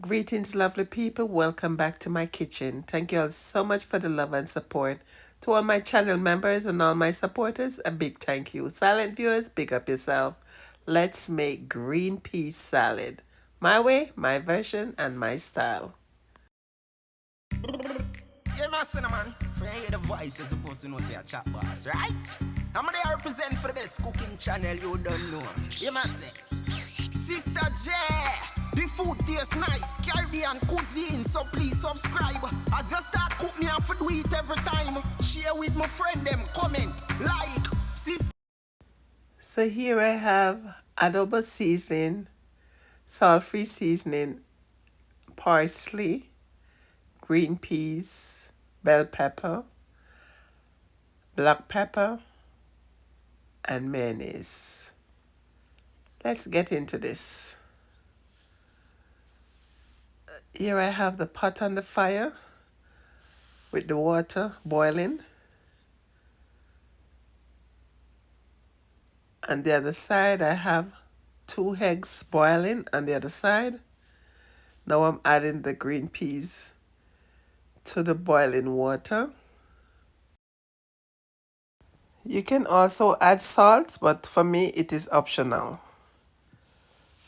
Greetings, lovely people. Welcome back to my kitchen. Thank you all so much for the love and support. To all my channel members and all my supporters, a big thank you. Silent viewers, big up yourself. Let's make green pea salad. My way, my version, and my style. Yeah, my cinnamon. For you hear the voice, you're supposed to know say a chat boss, right? I'm gonna represent for the best cooking channel you don't know. You must say, Sister J. The food tastes nice, Caribbean cuisine, so please subscribe. As you start cook me, I have to do it every time. Share with my friend them, comment, like, sister. So here I have adobo seasoning, salt-free seasoning, parsley, green peas, bell pepper, black pepper, and mayonnaise. Let's get into this. Here I have the pot on the fire with the water boiling. On the other side, I have 2 eggs boiling on the other side. Now I'm adding the green peas to the boiling water. You can also add salt, but for me it is optional.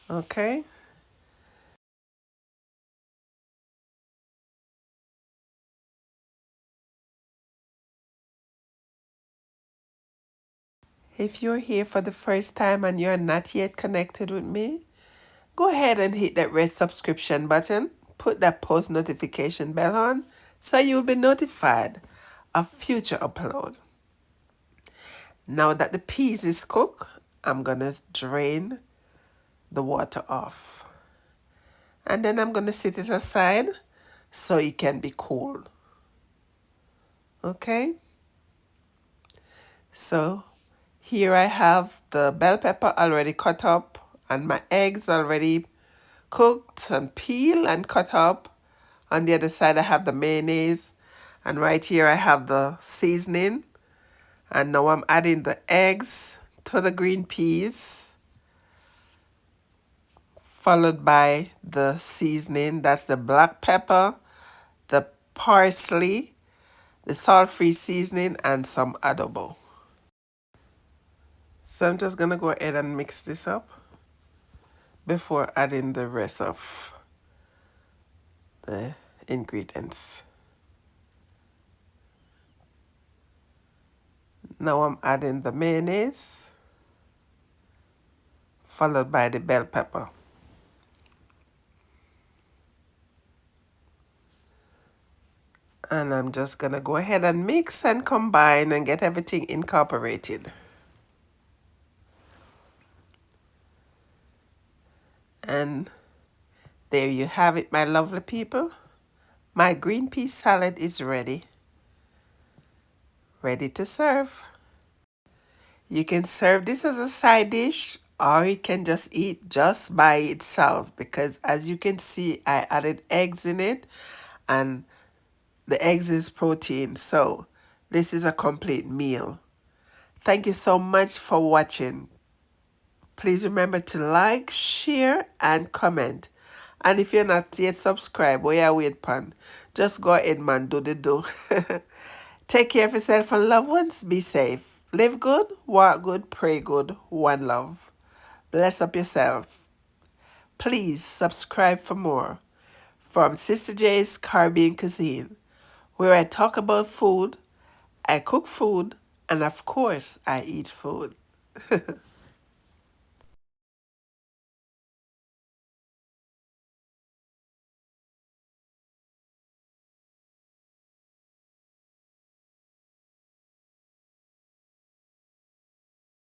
Okay? If you're here for the first time and you're not yet connected with me, go ahead and hit that red subscription button. Put that post notification bell on so you'll be notified of future upload. Now that the peas is cooked, I'm gonna drain the water off. And then I'm gonna set it aside so it can be cool. Okay? So here I have the bell pepper already cut up and my eggs already cooked and peeled and cut up. On the other side I have the mayonnaise, and right here I have the seasoning. And now I'm adding the eggs to the green peas, followed by the seasoning. That's the black pepper, the parsley, the salt-free seasoning, and some adobo. So I'm just gonna go ahead and mix this up before adding the rest of the ingredients. Now I'm adding the mayonnaise, followed by the bell pepper. And I'm just gonna go ahead and mix and combine and get everything incorporated. And there you have it, my lovely people. My green pea salad is ready. Ready to serve. You can serve this as a side dish, or you can just eat just by itself, because as you can see, I added eggs in it, and the eggs is protein, so this is a complete meal. Thank you so much for watching. Please remember to like, share, and comment. And if you're not yet subscribed, where you wait pan, just go ahead, man, do the do. Take care of yourself and loved ones. Be safe. Live good, walk good, pray good. One love. Bless up yourself. Please subscribe for more from Sister J's Caribbean Cuisine, where I talk about food, I cook food, and of course, I eat food.